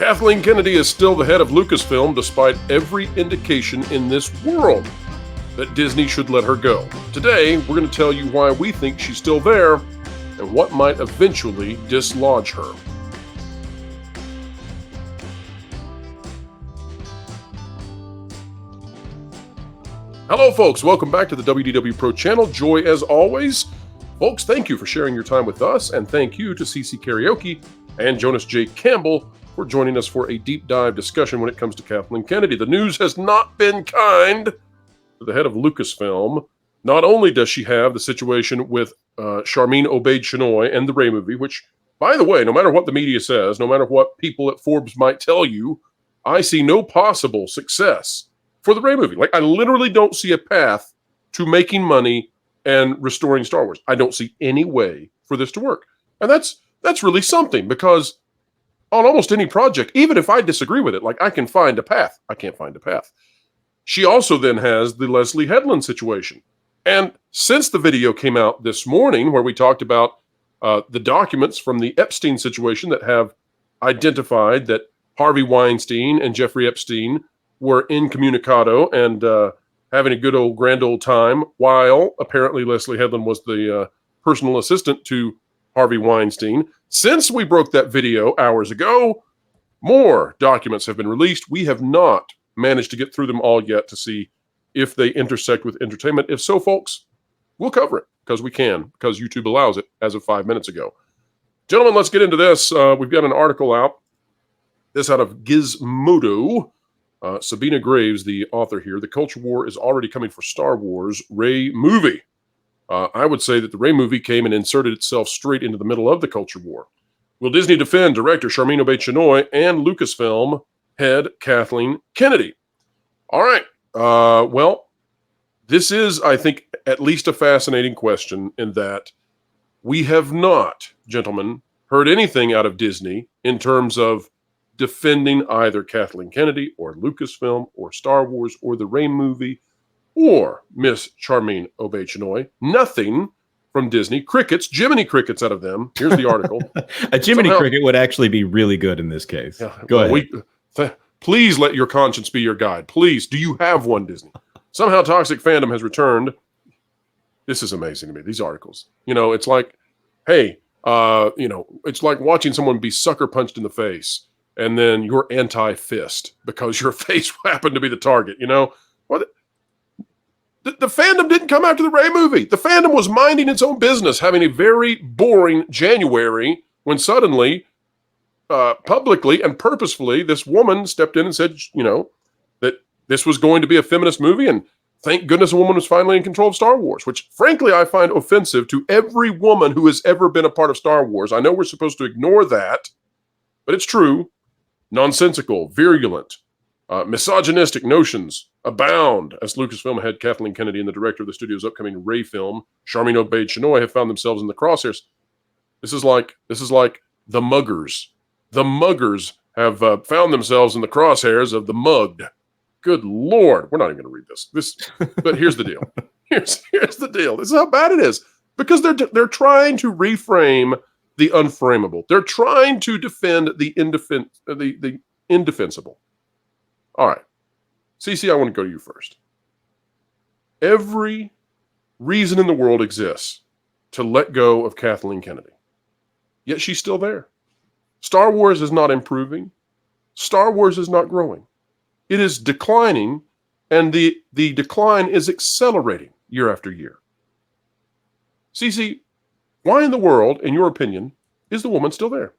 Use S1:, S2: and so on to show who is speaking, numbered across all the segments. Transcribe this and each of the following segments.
S1: Kathleen Kennedy is still the head of Lucasfilm despite every indication in this world that Disney should let her go. Today, we're going to tell you why we think she's still there and what might eventually dislodge her. Hello, folks. Welcome back to the WDW Pro channel. Joy as always. Folks, thank you for sharing your time with us, and thank you to CC Karaoke and Jonas J. Campbell for joining us for a deep dive discussion when it comes to Kathleen Kennedy. The news has not been kind to the head of Lucasfilm. Not only does she have the situation with Charmin Obaid-Chinoy and the Ray movie, which, by the way, no matter what the media says, no matter what people at Forbes might tell you, I see no possible success for the Ray movie. Like, I literally don't see a path to making money and restoring Star Wars. I don't see any way for this to work. And that's really something, because on almost any project, even if I disagree with it, like, I can find a path. I can't find a path. She also then has the Leslie Headland situation. And since the video came out this morning where we talked about the documents from the Epstein situation that have identified that Harvey Weinstein and Jeffrey Epstein were incommunicado and having a good old grand old time, while apparently Leslie Headland was the personal assistant to Harvey Weinstein. Since we broke that video hours ago, more documents have been released. We have not managed to get through them all yet to see if they intersect with entertainment. If so, folks, we'll cover it because we can, because YouTube allows it as of 5 minutes ago. Gentlemen, let's get into this. We've got an article out. This out of Gizmodo. Sabina Graves, the author here. The culture war is already coming for Star Wars Ray movie. I would say that the Ray movie came and inserted itself straight into the middle of the culture war. Will Disney defend director Charmin Obaid-Chinoy and Lucasfilm head Kathleen Kennedy? All right. Well, this is, I think, at least a fascinating question in that we have not, gentlemen, heard anything out of Disney in terms of defending either Kathleen Kennedy or Lucasfilm or Star Wars or the Ray movie or Miss Charmin Obaid-Chinoy. Nothing from Disney. Crickets, Jiminy Crickets out of them. Here's the article.
S2: A Jiminy Cricket would actually be really good in this case.
S1: Yeah,
S2: Go ahead.
S1: Please let your conscience be your guide. Please. Do you have one, Disney? Somehow toxic fandom has returned. This is amazing to me, these articles. You know, it's like, hey, it's like watching someone be sucker punched in the face and then you're anti-fist because your face happened to be the target, you know? What? The fandom didn't come after the Ray movie. The fandom was minding its own business, having a very boring January when suddenly, publicly and purposefully, this woman stepped in and said, you know, that this was going to be a feminist movie, and thank goodness a woman was finally in control of Star Wars, which, frankly, I find offensive to every woman who has ever been a part of Star Wars. I know we're supposed to ignore that, but it's true. Nonsensical, virulent, misogynistic notions abound as Lucasfilm head Kathleen Kennedy and the director of the studio's upcoming Ray film, Charmin Obaid-Chinoy, have found themselves in the crosshairs. This is like the muggers. The muggers have found themselves in the crosshairs of the mugged. Good Lord. We're not even going to read this. But here's the deal. Here's the deal. This is how bad it is. Because they're trying to reframe the unframeable. They're trying to defend the indefensible. All right. CC, I want to go to you first. Every reason in the world exists to let go of Kathleen Kennedy. Yet she's still there. Star Wars is not improving. Star Wars is not growing. It is declining, and the decline is accelerating year after year. CC, why in the world, in your opinion, is the woman still there?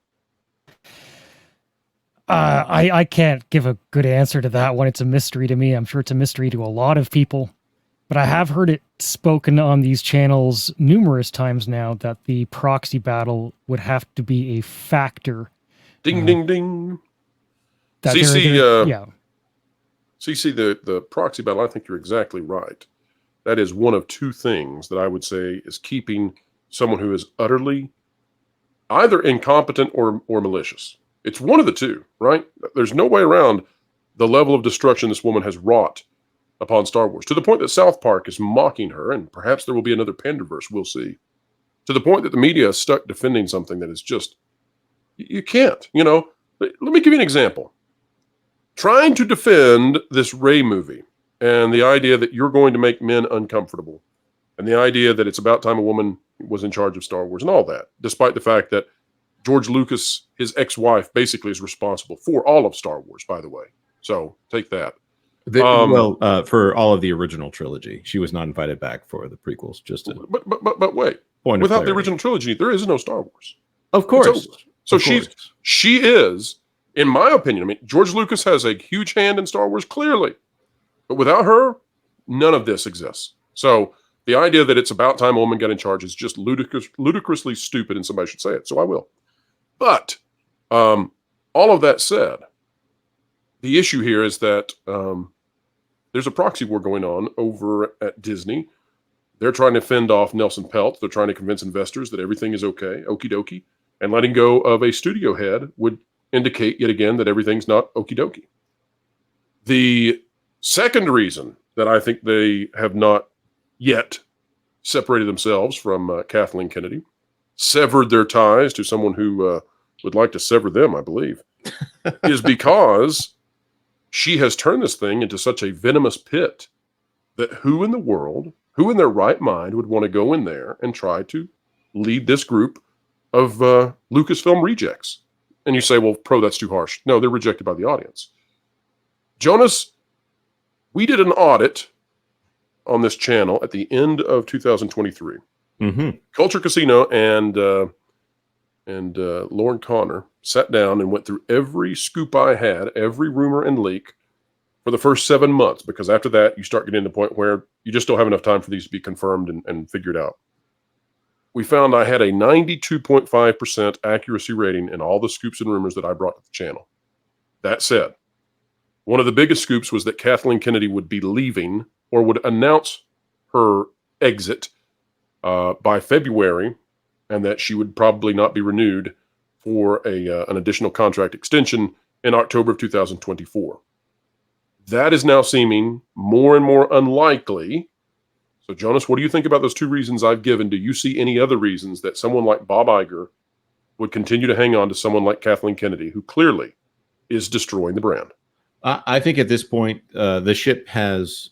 S3: I can't give a good answer to that one. It's a mystery to me. I'm sure it's a mystery to a lot of people. But I have heard it spoken on these channels numerous times now that the proxy battle would have to be a factor.
S1: Ding, ding, ding.
S3: CC,
S1: CC, the proxy battle, I think you're exactly right. That is one of two things that I would say is keeping someone who is utterly either incompetent or malicious. It's one of the two, right? There's no way around the level of destruction this woman has wrought upon Star Wars, to the point that South Park is mocking her, and perhaps there will be another Panderverse, we'll see, to the point that the media is stuck defending something that is just, you can't, you know, Let me give you an example. Trying to defend this Rey movie and the idea that you're going to make men uncomfortable and the idea that it's about time a woman was in charge of Star Wars and all that, despite the fact that George Lucas, his ex-wife, basically is responsible for all of Star Wars, by the way. So take that.
S2: For all of the original trilogy, she was not invited back for the prequels.
S1: But wait, without the original trilogy, there is no Star Wars.
S2: Of course.
S1: So she is, in my opinion. I mean, George Lucas has a huge hand in Star Wars, clearly, but without her, none of this exists. So the idea that it's about time a woman got in charge is just ludicrously stupid, and somebody should say it. So I will. But all of that said, the issue here is that there's a proxy war going on over at Disney. They're trying to fend off Nelson Peltz. They're trying to convince investors that everything is okay, okie dokie. And letting go of a studio head would indicate yet again that everything's not okie dokie. The second reason that I think they have not yet separated themselves from Kathleen Kennedy, severed their ties to someone who would like to sever them, I believe, is because she has turned this thing into such a venomous pit that who in the world, who in their right mind would want to go in there and try to lead this group of Lucasfilm rejects? And you say, well, that's too harsh. No, they're rejected by the audience. Jonas, we did an audit on this channel at the end of 2023. Culture Casino and Lauren Connor sat down and went through every scoop I had, every rumor and leak for the first 7 months, because after that, you start getting to the point where you just don't have enough time for these to be confirmed and figured out. We found I had a 92.5% accuracy rating in all the scoops and rumors that I brought to the channel. That said, one of the biggest scoops was that Kathleen Kennedy would be leaving or would announce her exit by February, and that she would probably not be renewed for an additional contract extension in October of 2024. That is now seeming more and more unlikely. So, Jonas, what do you think about those two reasons I've given? Do you see any other reasons that someone like Bob Iger would continue to hang on to someone like Kathleen Kennedy, who clearly is destroying the brand?
S2: I think at this point, the ship has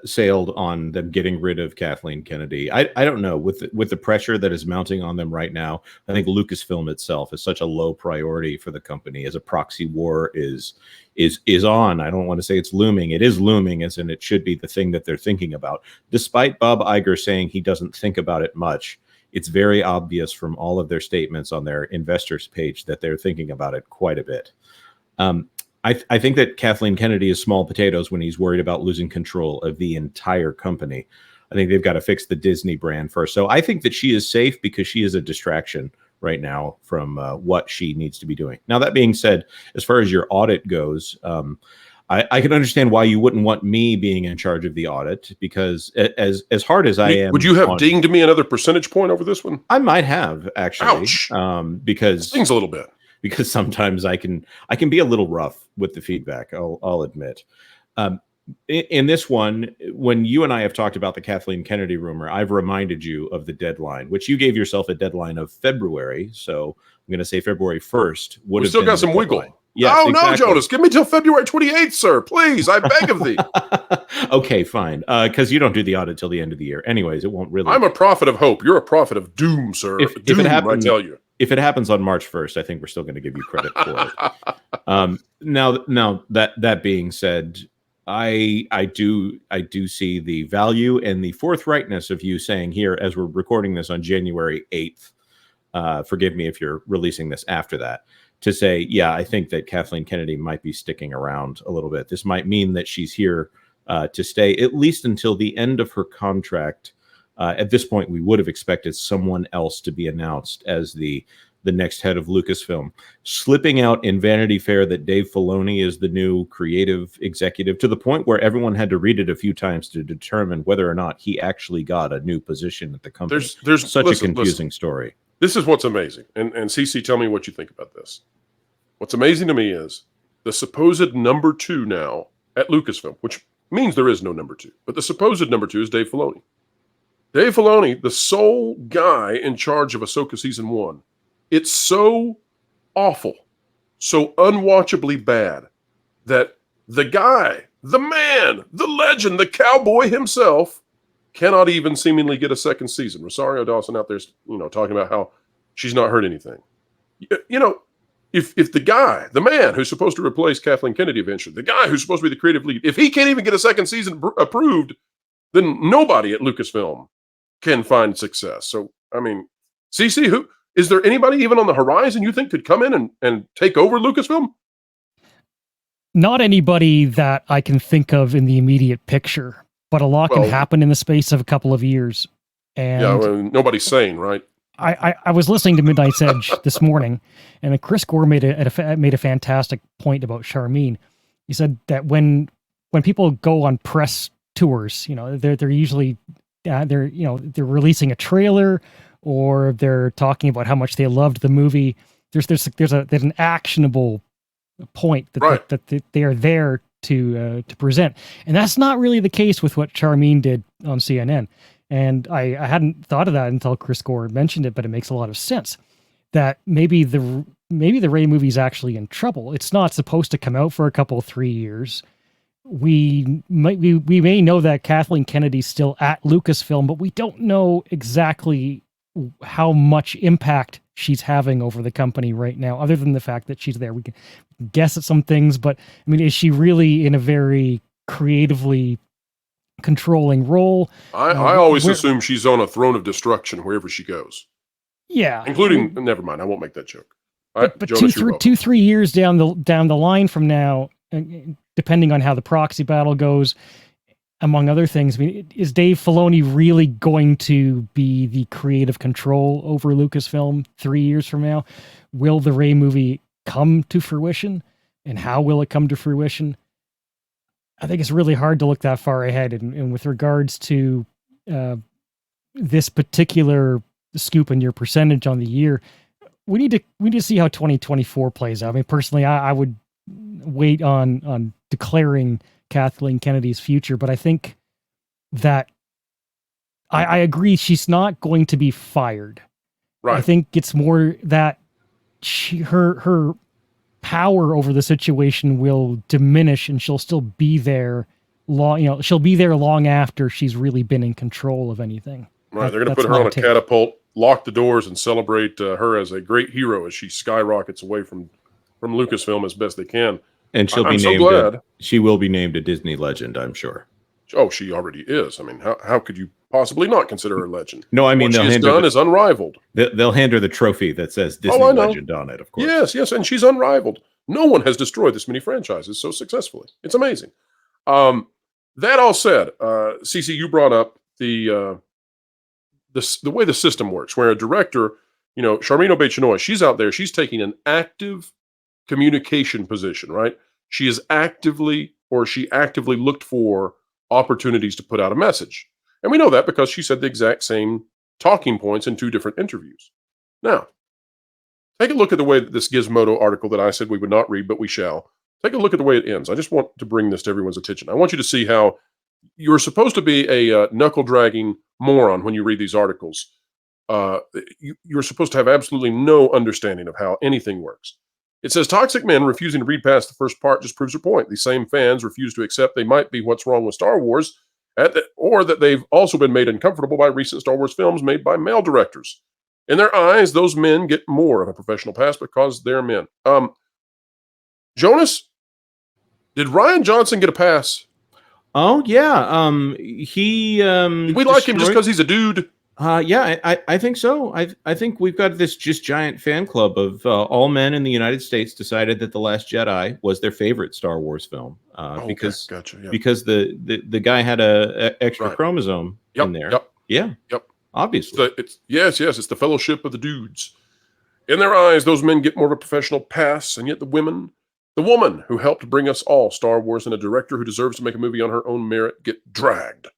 S2: sailed on them getting rid of Kathleen Kennedy. I don't know, with the pressure that is mounting on them right now. I think Lucasfilm itself is such a low priority for the company, as a proxy war is on. I don't want to say it's looming. It is looming, as in it should be the thing that they're thinking about. Despite Bob Iger saying he doesn't think about it much, it's very obvious from all of their statements on their investors page that they're thinking about it quite a bit. I think that Kathleen Kennedy is small potatoes when he's worried about losing control of the entire company. I think they've got to fix the Disney brand first. So I think that she is safe because she is a distraction right now from what she needs to be doing. Now, that being said, as far as your audit goes, I can understand why you wouldn't want me being in charge of the audit, because as hard as I am...
S1: Would you have dinged me another percentage point over this one?
S2: I might have, actually.
S1: Ouch.
S2: Because...
S1: Stings a little bit.
S2: Because sometimes I can be a little rough with the feedback, I'll admit. In this one, when you and I have talked about the Kathleen Kennedy rumor, I've reminded you of the deadline, which you gave yourself a deadline of February. So I'm going to say February 1st.
S1: We still got some wiggle.
S2: Yes,
S1: oh,
S2: exactly.
S1: No, Jonas, give me till February 28th, sir. Please, I beg of thee.
S2: Okay, fine. Because you don't do the audit till the end of the year. Anyways, it won't really...
S1: I'm a prophet of hope. You're a prophet of doom, sir.
S2: If
S1: doom,
S2: it happens,
S1: I tell you.
S2: If it happens on March 1st, I think we're still going to give you credit for it. Now that being said, I do see the value and the forthrightness of you saying here, as we're recording this on January 8th, forgive me if you're releasing this after that, to say, yeah, I think that Kathleen Kennedy might be sticking around a little bit. This might mean that she's here to stay at least until the end of her contract. At this point, we would have expected someone else to be announced as the next head of Lucasfilm. Slipping out in Vanity Fair that Dave Filoni is the new creative executive, to the point where everyone had to read it a few times to determine whether or not he actually got a new position at the company. There's such a confusing story.
S1: This is what's amazing. And CC, tell me what you think about this. What's amazing to me is the supposed number 2 now at Lucasfilm, which means there is no number 2, but the supposed number 2 is Dave Filoni. Dave Filoni, the sole guy in charge of Ahsoka Season 1. It's so awful so unwatchably bad that the guy, the man, the legend, the cowboy himself cannot even seemingly get a second season. Rosario Dawson out there, talking about how she's not heard anything. If the guy, the man who's supposed to replace Kathleen Kennedy eventually, the guy who's supposed to be the creative lead, if he can't even get a second season approved, then nobody at Lucasfilm can find success. So, I mean, CC, is there anybody even on the horizon you think could come in and take over Lucasfilm?
S3: Not anybody that I can think of in the immediate picture, but a lot can happen in the space of a couple of years. And
S1: nobody's sane, right?
S3: I was listening to Midnight's Edge this morning, and Chris Gore made a fantastic point about Charmine. He said that when people go on press tours, they're usually they're releasing a trailer, or they're talking about how much they loved the movie. There's an actionable point that they are there to present, and that's not really the case with what Charmine did on CNN. And I hadn't thought of that until Chris Gore mentioned it, but it makes a lot of sense that maybe the Rey movie is actually in trouble. It's not supposed to come out for a couple 3 years. We may know that Kathleen Kennedy's still at Lucasfilm, but we don't know exactly how much impact she's having over the company right now, other than the fact that she's there. We can guess at some things, but I mean, is she really in a very creatively controlling role?
S1: I always assume she's on a throne of destruction wherever she goes.
S3: Yeah,
S1: including. Never mind, I won't make that joke.
S3: But Jonas, 2-3 years down the line from now, depending on how the proxy battle goes, among other things, I mean, is Dave Filoni really going to be the creative control over Lucasfilm 3 years from now? Will the Rey movie come to fruition, and how will it come to fruition? I think it's really hard to look that far ahead. And with regards to this particular scoop and your percentage on the year, we need to see how 2024 plays out. I mean, personally, I would wait on declaring Kathleen Kennedy's future, but I think that I agree she's not going to be fired.
S1: Right.
S3: I think it's more that her power over the situation will diminish, and she'll still be there long. She'll be there long after she's really been in control of anything.
S1: Right. They're going to put her on a catapult, lock the doors, and celebrate her as a great hero as she skyrockets away from Lucasfilm as best they can.
S2: And she'll be named. She will be named a Disney legend, I'm sure.
S1: Oh, she already is. I mean, how could you possibly not consider her a legend?
S2: No, I mean,
S1: what she's done is unrivaled.
S2: They'll hand her the trophy that says Disney legend on it, of course.
S1: Yes, and she's unrivaled. No one has destroyed this many franchises so successfully. It's amazing. That all said, Cece, you brought up the way the system works, where a director, Charmine Obaid-Chinoy, she's out there, she's taking an active communication position, right? She actively looked for opportunities to put out a message. And we know that because she said the exact same talking points in 2 different interviews. Now, take a look at the way that this Gizmodo article that I said we would not read, but we shall. Take a look at the way it ends. I just want to bring this to everyone's attention. I want you to see how you're supposed to be a knuckle-dragging moron when you read these articles. You're supposed to have absolutely no understanding of how anything works. It says, toxic men refusing to read past the first part just proves her point. These same fans refuse to accept they might be what's wrong with Star Wars, or that they've also been made uncomfortable by recent Star Wars films made by male directors. In their eyes, those men get more of a professional pass because they're men. Jonas, did Rian Johnson get a pass?
S2: Oh, yeah. We
S1: like him just because he's a dude.
S2: Yeah, I think so. I think we've got this just giant fan club of all men in the United States decided that The Last Jedi was their favorite Star Wars film because the guy had a extra chromosome in there. Yep. Obviously.
S1: It's the fellowship of the dudes. In their eyes, those men get more of a professional pass, and yet the woman who helped bring us all Star Wars and a director who deserves to make a movie on her own merit get dragged.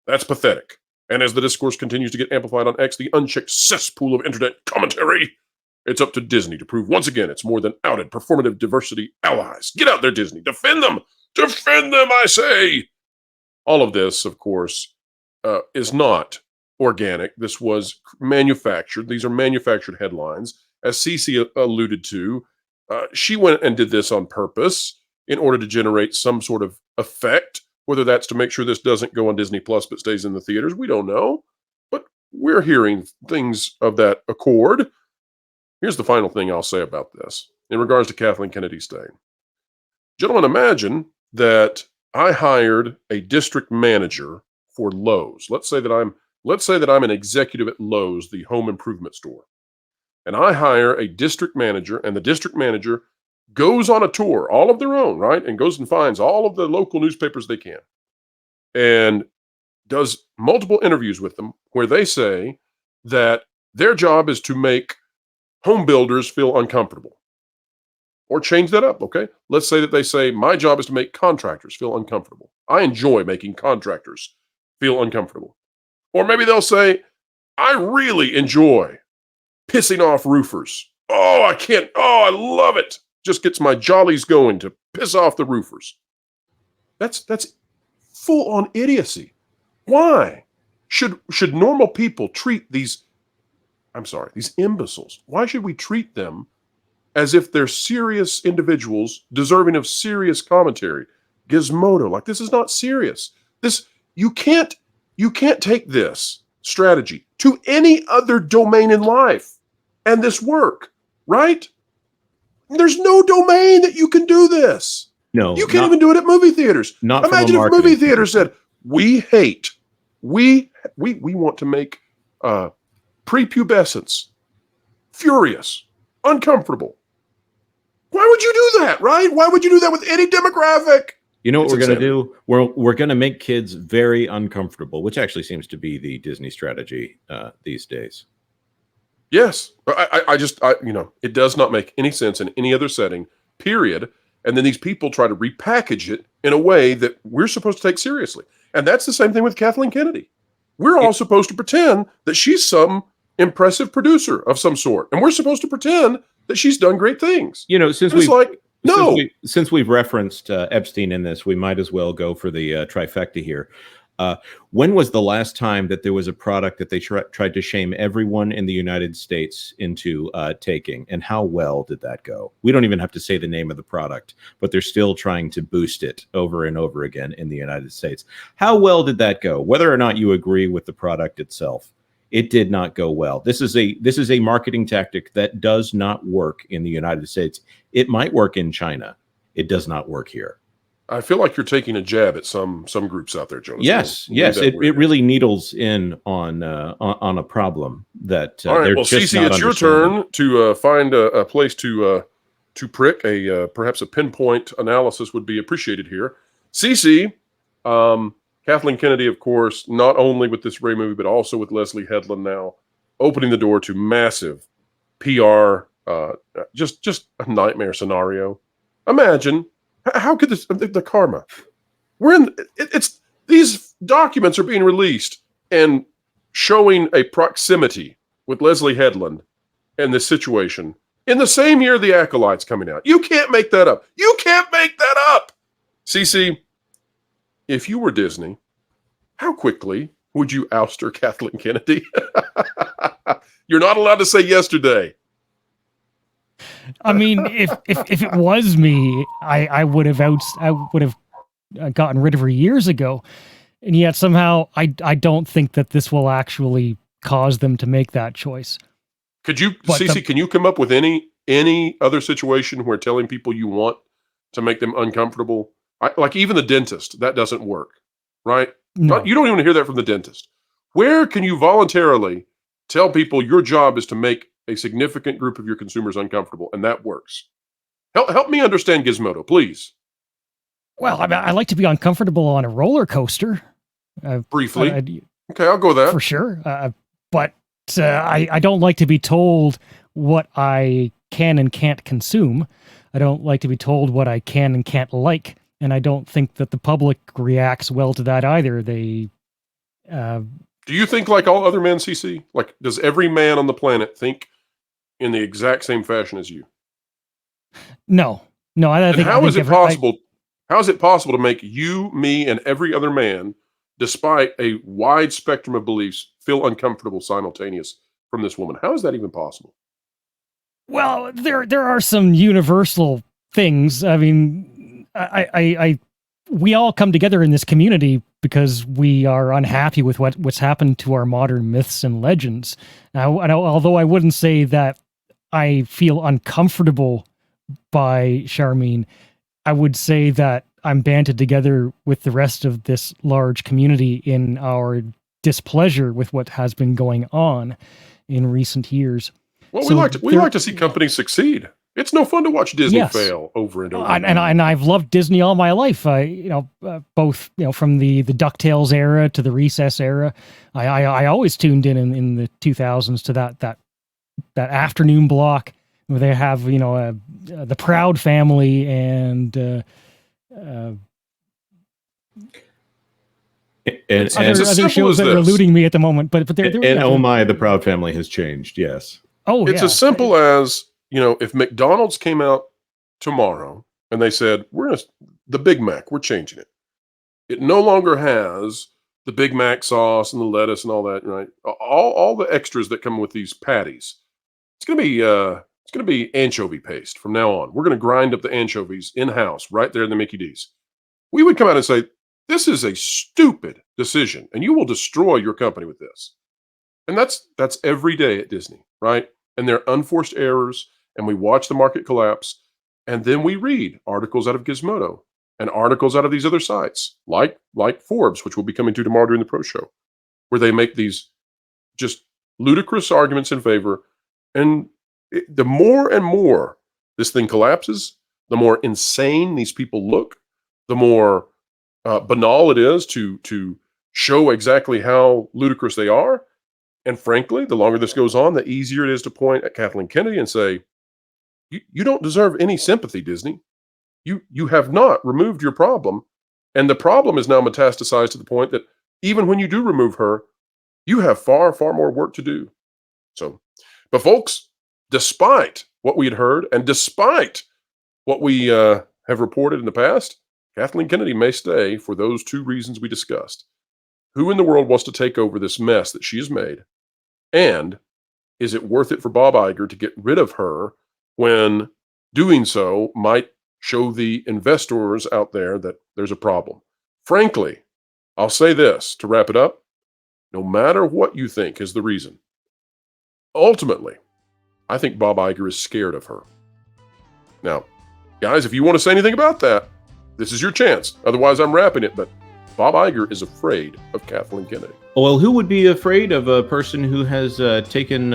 S1: That's pathetic. And as the discourse continues to get amplified on X, the unchecked cesspool of internet commentary, it's up to Disney to prove once again it's more than outed performative diversity allies. Get out there, Disney. Defend them. Defend them, I say. All of this, of course, is not organic. This was manufactured. These are manufactured headlines. As Cece alluded to, she went and did this on purpose in order to generate some sort of effect, whether that's to make sure this doesn't go on Disney Plus but stays in the theaters. We don't know. But we're hearing things of that accord. Here's the final thing I'll say about this in regards to Kathleen Kennedy staying. Gentlemen, imagine that I hired a district manager for Lowe's. Let's say that I'm an executive at Lowe's, the home improvement store. And I hire a district manager, and the district manager goes on a tour, all of their own, right? And goes and finds all of the local newspapers they can and does multiple interviews with them where they say that their job is to make home builders feel uncomfortable. Or change that up, okay? Let's say that they say, my job is to make contractors feel uncomfortable. I enjoy making contractors feel uncomfortable. Or maybe they'll say, I really enjoy pissing off roofers. I love it. Just gets my jollies going to piss off the roofers. That's full-on idiocy. Why should normal people treat these imbeciles? Why should we treat them as if they're serious individuals deserving of serious commentary? Gizmodo, like, this is not serious. You can't take this strategy to any other domain in life and this work, right? There's no domain that you can do this.
S2: No,
S1: you can't even do it at movie theaters. Imagine if movie theaters said, we want to make prepubescence furious, uncomfortable. Why would you do that, right? Why would you do that with any demographic?
S2: You know what we're going to do? We're going to make kids very uncomfortable, which actually seems to be the Disney strategy these days.
S1: Yes, it does not make any sense in any other setting, period. And then these people try to repackage it in a way that we're supposed to take seriously. And that's the same thing with Kathleen Kennedy. We're all supposed to pretend that she's some impressive producer of some sort. And we're supposed to pretend that she's done great things.
S2: You know, since we've referenced Epstein in this, we might as well go for the trifecta here. When was the last time that there was a product that they tried to shame everyone in the United States into taking, and how well did that go? We don't even have to say the name of the product, but they're still trying to boost it over and over again in the United States. How well did that go? Whether or not you agree with the product itself, it did not go well. This is a marketing tactic that does not work in the United States. It might work in China. It does not work here.
S1: I feel like you're taking a jab at some groups out there, Jonas.
S2: Yes. It really needles in on a problem that.
S1: All right. Well, Cece, it's your turn to find a place to prick. Perhaps a pinpoint analysis would be appreciated here. Cece, Kathleen Kennedy, of course, not only with this Ray movie, but also with Leslie Headland now, opening the door to massive PR, just a nightmare scenario. Imagine. How could the karma? These documents are being released and showing a proximity with Leslie Headland and this situation in the same year the Acolyte's coming out. You can't make that up. You can't make that up. CC, if you were Disney, how quickly would you ouster Kathleen Kennedy? You're not allowed to say yesterday.
S3: I mean, if it was me, I would have gotten rid of her years ago, and yet somehow I don't think that this will actually cause them to make that choice.
S1: Could you, Cece, can you come up with any other situation where telling people you want to make them uncomfortable, like even the dentist, that doesn't work, right?
S3: No.
S1: You don't even hear that from the dentist. Where can you voluntarily tell people your job is to make a significant group of your consumers uncomfortable, and that works? Help me understand Gizmodo, please.
S3: Well, I like to be uncomfortable on a roller coaster.
S1: Briefly. Okay, I'll go with that.
S3: For sure. But I don't like to be told what I can and can't consume. I don't like to be told what I can and can't like. And I don't think that the public reacts well to that either. They...
S1: Do you think like all other men, CC? Like, does every man on the planet think in the exact same fashion as you?
S3: No. I think.
S1: How is it possible? How is it possible to make you, me, and every other man, despite a wide spectrum of beliefs, feel uncomfortable simultaneous from this woman? How is that even possible?
S3: Well, there are some universal things. I mean, we all come together in this community because we are unhappy with what's happened to our modern myths and legends. Now, although I wouldn't say that I feel uncomfortable by Charmine, I would say that I'm banded together with the rest of this large community in our displeasure with what has been going on in recent years.
S1: Well, we like to see companies succeed. It's no fun to watch Disney fail over and over.
S3: And I've loved Disney all my life. Both from the DuckTales era to the Recess era. I always tuned in the 2000s to that afternoon block where they have the Proud Family and other shows that are eluding me at the moment. But
S2: oh my, the Proud Family has changed. Yes.
S1: Oh, it's as simple as, if McDonald's came out tomorrow and they said, the Big Mac, we're changing it. It no longer has the Big Mac sauce and the lettuce and all that, right? All the extras that come with these patties. It's going to be anchovy paste from now on. We're going to grind up the anchovies in-house right there in the Mickey D's. We would come out and say, this is a stupid decision and you will destroy your company with this. And that's every day at Disney, right? And they're unforced errors, and we watch the market collapse, and then we read articles out of Gizmodo and articles out of these other sites, like Forbes, which we'll be coming to tomorrow during the Pro Show, where they make these just ludicrous arguments in favor. And the more and more this thing collapses, the more insane these people look, the more banal it is to show exactly how ludicrous they are. And frankly, the longer this goes on, the easier it is to point at Kathleen Kennedy and say, you don't deserve any sympathy, Disney. You have not removed your problem. And the problem is now metastasized to the point that even when you do remove her, you have far, far more work to do. But folks, despite what we had heard and despite what we have reported in the past, Kathleen Kennedy may stay for those two reasons we discussed. Who in the world wants to take over this mess that she has made? And is it worth it for Bob Iger to get rid of her when doing so might show the investors out there that there's a problem? Frankly, I'll say this to wrap it up. No matter what you think is the reason, ultimately, I think Bob Iger is scared of her. Now, guys, if you want to say anything about that, this is your chance. Otherwise, I'm wrapping it, but Bob Iger is afraid of Kathleen Kennedy.
S2: Well, who would be afraid of a person who has taken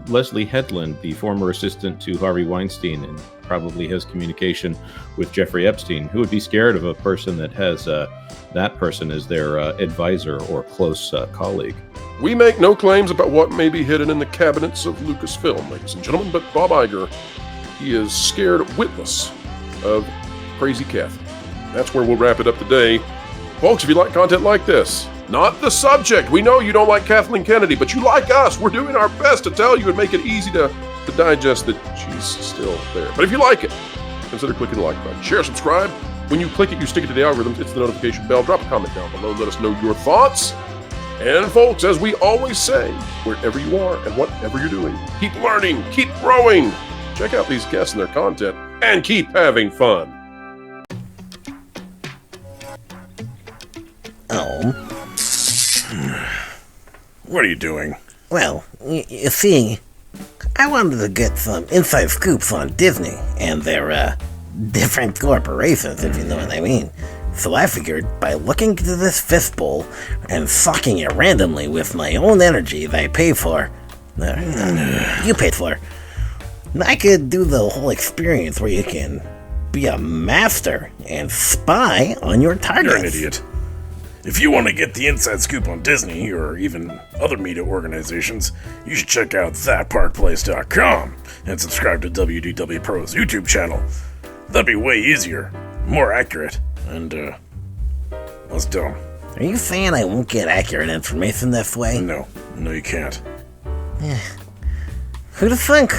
S2: Leslie Hetland, the former assistant to Harvey Weinstein, and probably has communication with Jeffrey Epstein? Who would be scared of a person that has that person as their advisor or close colleague?
S1: We make no claims about what may be hidden in the cabinets of Lucasfilm, ladies and gentlemen, but Bob Iger, he is scared witless of crazy Kathy. That's where we'll wrap it up today. Folks, if you like content like this, not the subject. We know you don't like Kathleen Kennedy, but you like us. We're doing our best to tell you and make it easy to digest that she's still there. But if you like it, consider clicking the like button. Share, subscribe. When you click it, you stick it to the algorithms. It's the notification bell. Drop a comment down below. Let us know your thoughts. And folks, as we always say, wherever you are and whatever you're doing, keep learning, keep growing. Check out these guests and their content, and keep having fun.
S4: Oh.
S5: What are you doing?
S4: Well, you see, I wanted to get some inside scoops on Disney and their different corporations, if you know what I mean. So I figured by looking into this fistbowl and sucking it randomly with my own energy that I pay for, you paid for, I could do the whole experience where you can be a master and spy on your targets.
S5: You're an idiot. If you want to get the inside scoop on Disney, or even other media organizations, you should check out thatparkplace.com and subscribe to WDW Pro's YouTube channel. That'd be way easier, more accurate, and, less dumb.
S4: Are you saying I won't get accurate information this way?
S5: No, you can't.
S4: Who'd have think?